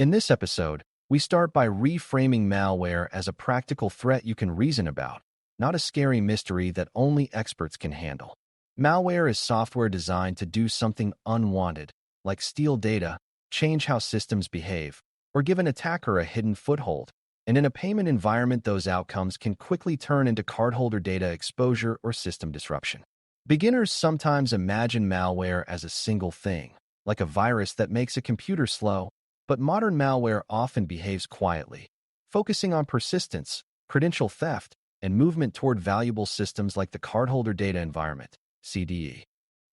In this episode, we start by reframing malware as a practical threat you can reason about, not a scary mystery that only experts can handle. Malware is software designed to do something unwanted, like steal data, change how systems behave, or give an attacker a hidden foothold. And in a payment environment, those outcomes can quickly turn into cardholder data exposure or system disruption. Beginners sometimes imagine malware as a single thing, like a virus that makes a computer slow, but modern malware often behaves quietly, focusing on persistence, credential theft, and movement toward valuable systems like the cardholder data environment, CDE.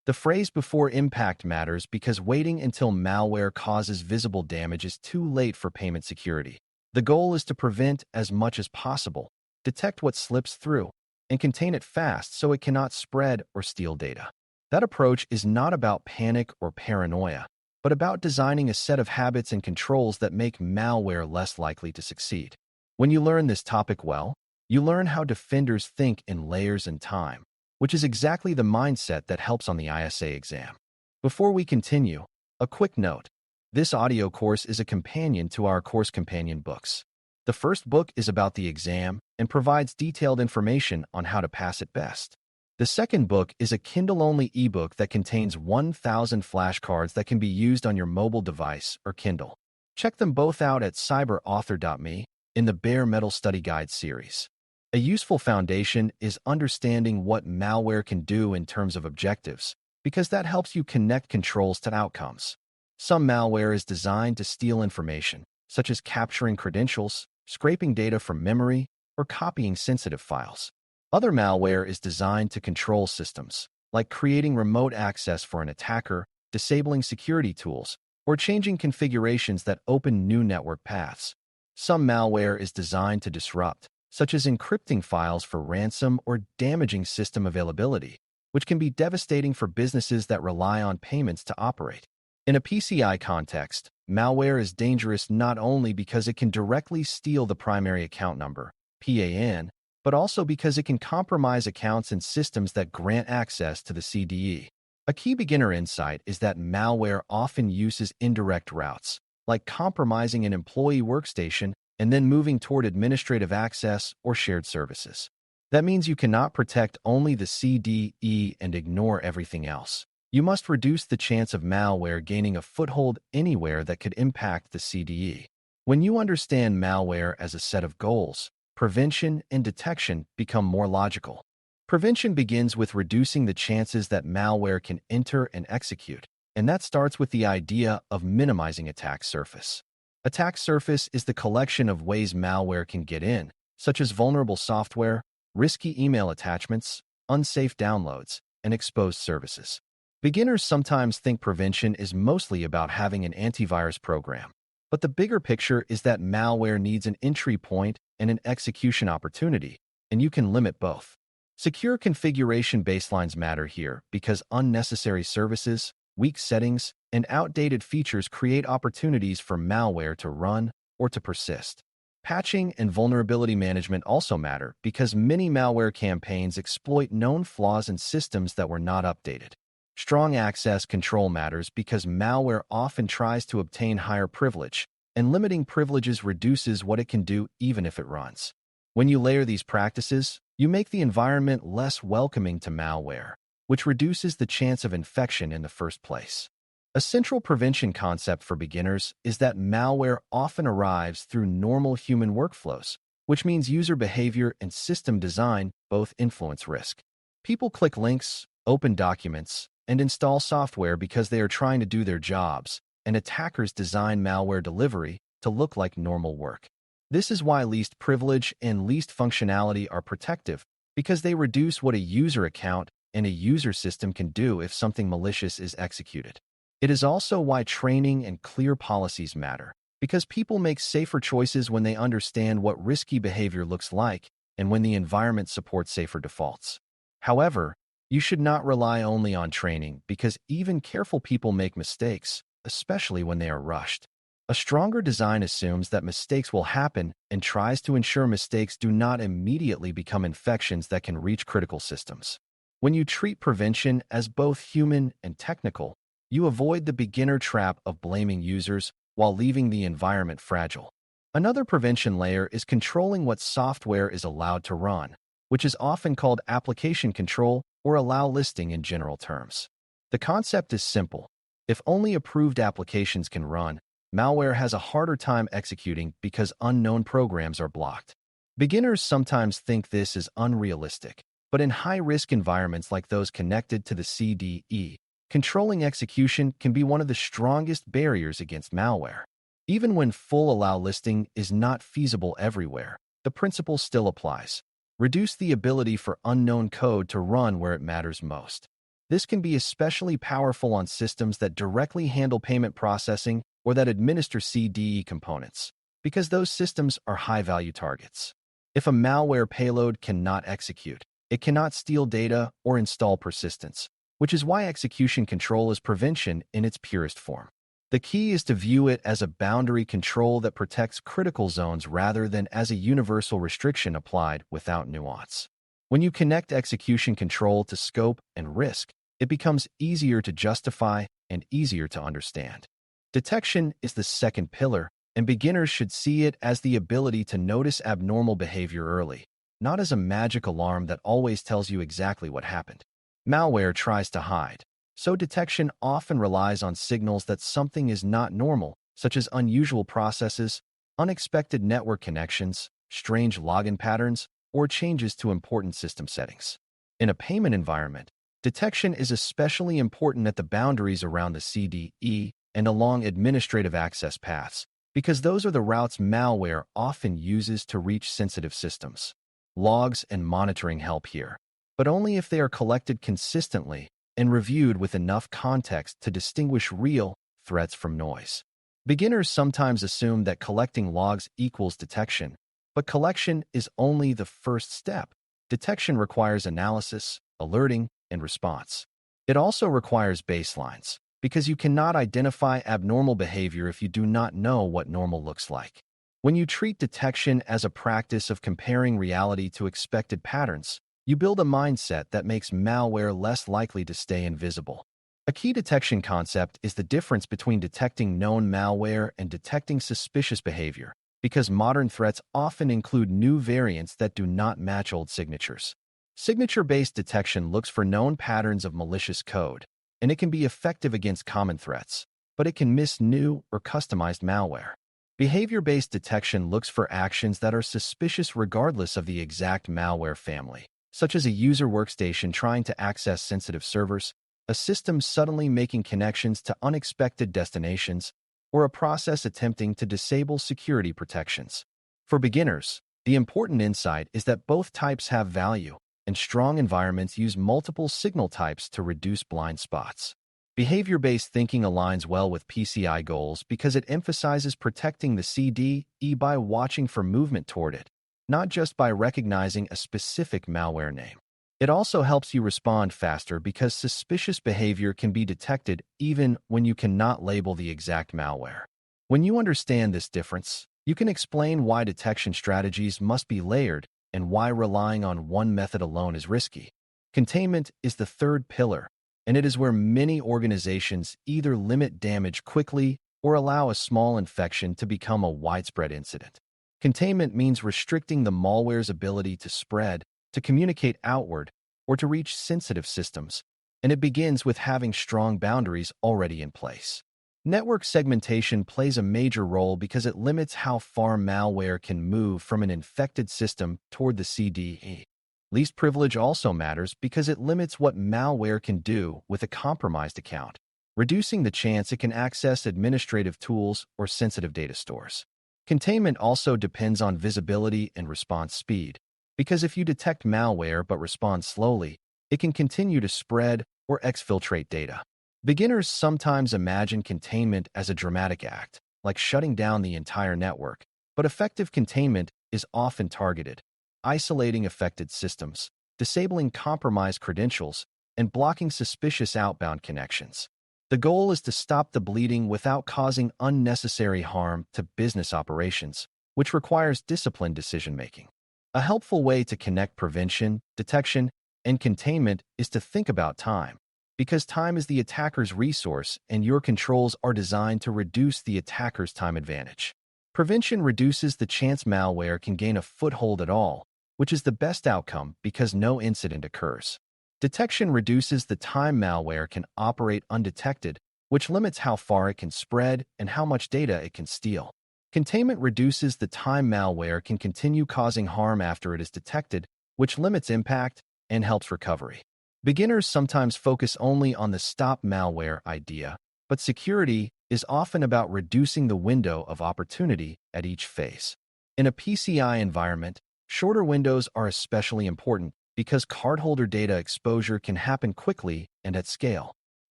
The phrase "before impact" matters because waiting until malware causes visible damage is too late for payment security. The goal is to prevent as much as possible, detect what slips through, and contain it fast so it cannot spread or steal data. That approach is not about panic or paranoia, but about designing a set of habits and controls that make malware less likely to succeed. When you learn this topic well, you learn how defenders think in layers and time, which is exactly the mindset that helps on the ISA exam. Before we continue, a quick note. This audio course is a companion to our course companion books. The first book is about the exam and provides detailed information on how to pass it best. The second book is a Kindle-only ebook that contains 1,000 flashcards that can be used on your mobile device or Kindle. Check them both out at cyber.author.me in the Bare Metal Study Guide series. A useful foundation is understanding what malware can do in terms of objectives, because that helps you connect controls to outcomes. Some malware is designed to steal information, such as capturing credentials, scraping data from memory, or copying sensitive files. Other malware is designed to control systems, like creating remote access for an attacker, disabling security tools, or changing configurations that open new network paths. Some malware is designed to disrupt, such as encrypting files for ransom or damaging system availability, which can be devastating for businesses that rely on payments to operate. In a PCI context, malware is dangerous not only because it can directly steal the primary account number, PAN, but also because it can compromise accounts and systems that grant access to the CDE. A key beginner insight is that malware often uses indirect routes, like compromising an employee workstation and then moving toward administrative access or shared services. That means you cannot protect only the CDE and ignore everything else. You must reduce the chance of malware gaining a foothold anywhere that could impact the CDE. When you understand malware as a set of goals, prevention and detection become more logical. Prevention begins with reducing the chances that malware can enter and execute, and that starts with the idea of minimizing attack surface. Attack surface is the collection of ways malware can get in, such as vulnerable software, risky email attachments, unsafe downloads, and exposed services. Beginners sometimes think prevention is mostly about having an antivirus program, but the bigger picture is that malware needs an entry point and an execution opportunity, and you can limit both. Secure configuration baselines matter here because unnecessary services, weak settings, and outdated features create opportunities for malware to run or to persist. Patching and vulnerability management also matter because many malware campaigns exploit known flaws in systems that were not updated. Strong access control matters because malware often tries to obtain higher privilege, and limiting privileges reduces what it can do even if it runs. When you layer these practices, you make the environment less welcoming to malware, which reduces the chance of infection in the first place. A central prevention concept for beginners is that malware often arrives through normal human workflows, which means user behavior and system design both influence risk. People click links, open documents, and install software because they are trying to do their jobs, and attackers design malware delivery to look like normal work. This is why least privilege and least functionality are protective, because they reduce what a user account and a user system can do if something malicious is executed. It is also why training and clear policies matter, because people make safer choices when they understand what risky behavior looks like and when the environment supports safer defaults. However, you should not rely only on training because even careful people make mistakes, especially when they are rushed. A stronger design assumes that mistakes will happen and tries to ensure mistakes do not immediately become infections that can reach critical systems. When you treat prevention as both human and technical, you avoid the beginner trap of blaming users while leaving the environment fragile. Another prevention layer is controlling what software is allowed to run, which is often called application control or allow listing in general terms. The concept is simple. If only approved applications can run, malware has a harder time executing because unknown programs are blocked. Beginners sometimes think this is unrealistic, but in high-risk environments like those connected to the CDE, controlling execution can be one of the strongest barriers against malware. Even when full allow listing is not feasible everywhere, the principle still applies. Reduce the ability for unknown code to run where it matters most. This can be especially powerful on systems that directly handle payment processing or that administer CDE components, because those systems are high-value targets. If a malware payload cannot execute, it cannot steal data or install persistence, which is why execution control is prevention in its purest form. The key is to view it as a boundary control that protects critical zones rather than as a universal restriction applied without nuance. When you connect execution control to scope and risk, it becomes easier to justify and easier to understand. Detection is the second pillar, and beginners should see it as the ability to notice abnormal behavior early, not as a magic alarm that always tells you exactly what happened. Malware tries to hide, so detection often relies on signals that something is not normal, such as unusual processes, unexpected network connections, strange login patterns, or changes to important system settings. In a payment environment, detection is especially important at the boundaries around the CDE and along administrative access paths, because those are the routes malware often uses to reach sensitive systems. Logs and monitoring help here, but only if they are collected consistently and reviewed with enough context to distinguish real threats from noise. Beginners sometimes assume that collecting logs equals detection, but collection is only the first step. Detection requires analysis, alerting, and response. It also requires baselines, because you cannot identify abnormal behavior if you do not know what normal looks like. When you treat detection as a practice of comparing reality to expected patterns, you build a mindset that makes malware less likely to stay invisible. A key detection concept is the difference between detecting known malware and detecting suspicious behavior, because modern threats often include new variants that do not match old signatures. Signature-based detection looks for known patterns of malicious code, and it can be effective against common threats, but it can miss new or customized malware. Behavior-based detection looks for actions that are suspicious regardless of the exact malware family, such as a user workstation trying to access sensitive servers, a system suddenly making connections to unexpected destinations, or a process attempting to disable security protections. For beginners, the important insight is that both types have value, and strong environments use multiple signal types to reduce blind spots. Behavior-based thinking aligns well with PCI goals because it emphasizes protecting the CDE by watching for movement toward it, not just by recognizing a specific malware name. It also helps you respond faster because suspicious behavior can be detected even when you cannot label the exact malware. When you understand this difference, you can explain why detection strategies must be layered and why relying on one method alone is risky. Containment is the third pillar, and it is where many organizations either limit damage quickly or allow a small infection to become a widespread incident. Containment means restricting the malware's ability to spread, to communicate outward, or to reach sensitive systems, and it begins with having strong boundaries already in place. Network segmentation plays a major role because it limits how far malware can move from an infected system toward the CDE. Least privilege also matters because it limits what malware can do with a compromised account, reducing the chance it can access administrative tools or sensitive data stores. Containment also depends on visibility and response speed, because if you detect malware but respond slowly, it can continue to spread or exfiltrate data. Beginners sometimes imagine containment as a dramatic act, like shutting down the entire network, but effective containment is often targeted, isolating affected systems, disabling compromised credentials, and blocking suspicious outbound connections. The goal is to stop the bleeding without causing unnecessary harm to business operations, which requires disciplined decision-making. A helpful way to connect prevention, detection, and containment is to think about time. because time is the attacker's resource and your controls are designed to reduce the attacker's time advantage. Prevention reduces the chance malware can gain a foothold at all, which is the best outcome because no incident occurs. Detection reduces the time malware can operate undetected, which limits how far it can spread and how much data it can steal. Containment reduces the time malware can continue causing harm after it is detected, which limits impact and helps recovery. Beginners sometimes focus only on the stop malware idea, but security is often about reducing the window of opportunity at each phase. In a PCI environment, shorter windows are especially important because cardholder data exposure can happen quickly and at scale.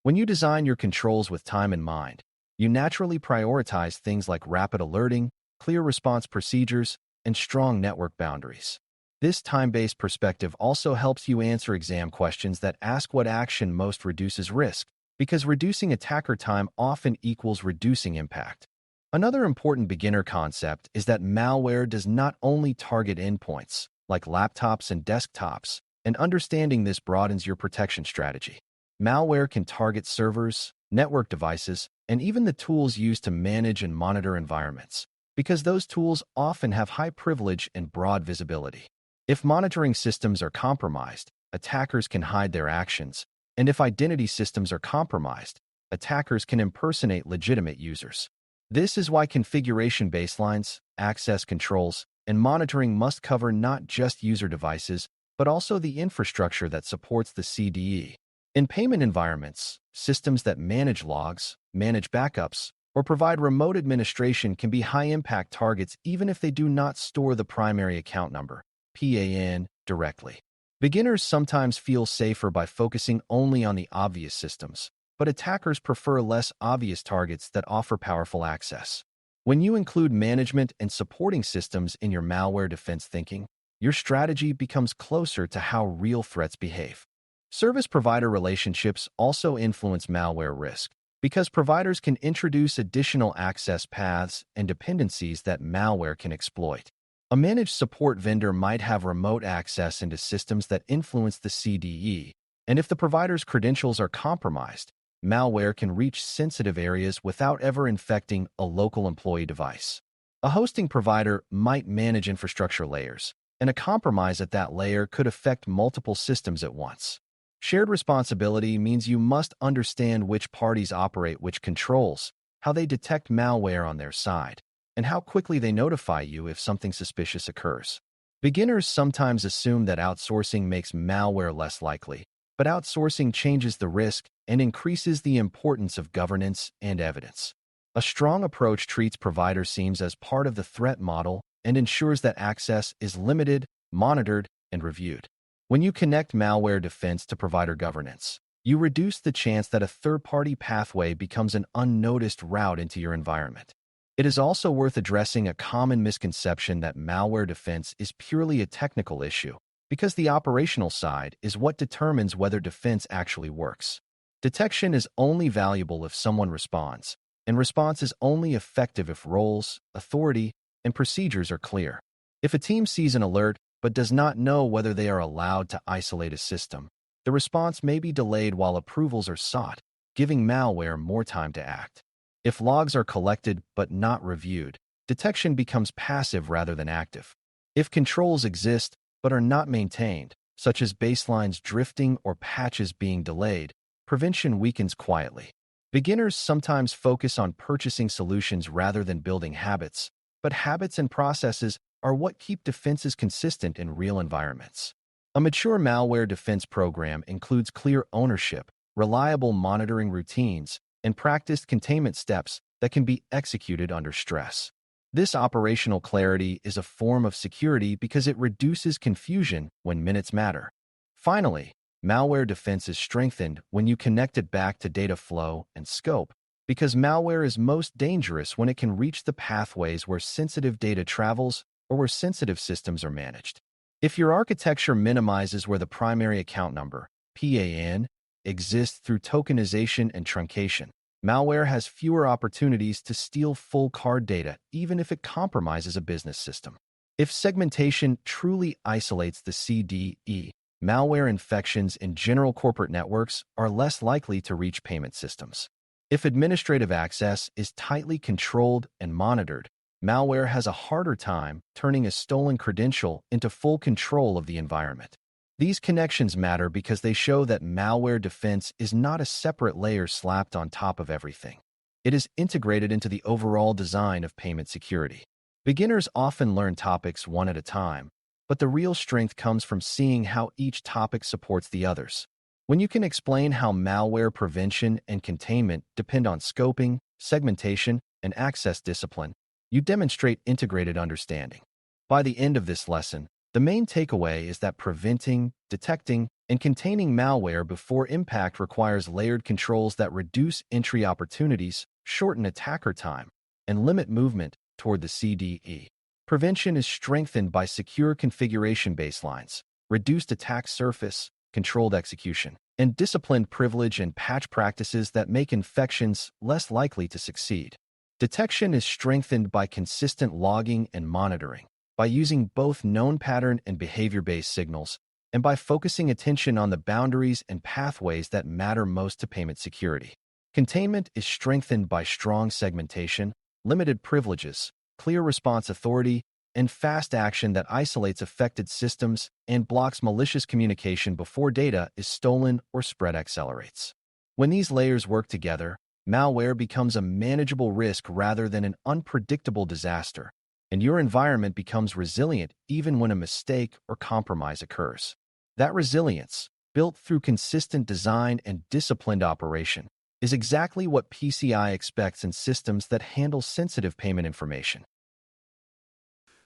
When you design your controls with time in mind, you naturally prioritize things like rapid alerting, clear response procedures, and strong network boundaries. This time-based perspective also helps you answer exam questions that ask what action most reduces risk, because reducing attacker time often equals reducing impact. Another important beginner concept is that malware does not only target endpoints, like laptops and desktops, and understanding this broadens your protection strategy. Malware can target servers, network devices, and even the tools used to manage and monitor environments, because those tools often have high privilege and broad visibility. If monitoring systems are compromised, attackers can hide their actions, and if identity systems are compromised, attackers can impersonate legitimate users. This is why configuration baselines, access controls, and monitoring must cover not just user devices, but also the infrastructure that supports the CDE. In payment environments, systems that manage logs, manage backups, or provide remote administration can be high-impact targets even if they do not store the primary account number, PAN, directly. Beginners sometimes feel safer by focusing only on the obvious systems, but attackers prefer less obvious targets that offer powerful access. When you include management and supporting systems in your malware defense thinking, your strategy becomes closer to how real threats behave. Service provider relationships also influence malware risk, because providers can introduce additional access paths and dependencies that malware can exploit. A managed support vendor might have remote access into systems that influence the CDE, and if the provider's credentials are compromised, malware can reach sensitive areas without ever infecting a local employee device. A hosting provider might manage infrastructure layers, and a compromise at that layer could affect multiple systems at once. Shared responsibility means you must understand which parties operate which controls, how they detect malware on their side, and how quickly they notify you if something suspicious occurs. Beginners sometimes assume that outsourcing makes malware less likely, but outsourcing changes the risk and increases the importance of governance and evidence. A strong approach treats provider seams as part of the threat model and ensures that access is limited, monitored, and reviewed. When you connect malware defense to provider governance, you reduce the chance that a third-party pathway becomes an unnoticed route into your environment. It is also worth addressing a common misconception that malware defense is purely a technical issue, because the operational side is what determines whether defense actually works. Detection is only valuable if someone responds, and response is only effective if roles, authority, and procedures are clear. If a team sees an alert but does not know whether they are allowed to isolate a system, the response may be delayed while approvals are sought, giving malware more time to act. If logs are collected but not reviewed, detection becomes passive rather than active. If controls exist but are not maintained, such as baselines drifting or patches being delayed, prevention weakens quietly. Beginners sometimes focus on purchasing solutions rather than building habits, but habits and processes are what keep defenses consistent in real environments. A mature malware defense program includes clear ownership, reliable monitoring routines, and practiced containment steps that can be executed under stress. This operational clarity is a form of security because it reduces confusion when minutes matter. Finally, malware defense is strengthened when you connect it back to data flow and scope, because malware is most dangerous when it can reach the pathways where sensitive data travels or where sensitive systems are managed. If your architecture minimizes where the primary account number, PAN, exists through tokenization and truncation, malware has fewer opportunities to steal full card data, even if it compromises a business system. If segmentation truly isolates the CDE, malware infections in general corporate networks are less likely to reach payment systems. If administrative access is tightly controlled and monitored, malware has a harder time turning a stolen credential into full control of the environment. These connections matter because they show that malware defense is not a separate layer slapped on top of everything. It is integrated into the overall design of payment security. Beginners often learn topics one at a time, but the real strength comes from seeing how each topic supports the others. When you can explain how malware prevention and containment depend on scoping, segmentation, and access discipline, you demonstrate integrated understanding. By the end of this lesson, the main takeaway is that preventing, detecting, and containing malware before impact requires layered controls that reduce entry opportunities, shorten attacker time, and limit movement toward the CDE. Prevention is strengthened by secure configuration baselines, reduced attack surface, controlled execution, and disciplined privilege and patch practices that make infections less likely to succeed. Detection is strengthened by consistent logging and monitoring, by using both known pattern and behavior-based signals, and by focusing attention on the boundaries and pathways that matter most to payment security. Containment is strengthened by strong segmentation, limited privileges, clear response authority, and fast action that isolates affected systems and blocks malicious communication before data is stolen or spread accelerates. When these layers work together, malware becomes a manageable risk rather than an unpredictable disaster, and your environment becomes resilient even when a mistake or compromise occurs. That resilience, built through consistent design and disciplined operation, is exactly what PCI expects in systems that handle sensitive payment information.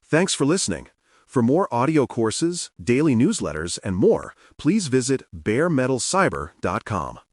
Thanks for listening. For more audio courses, daily newsletters, and more, please visit DailyCyber.News.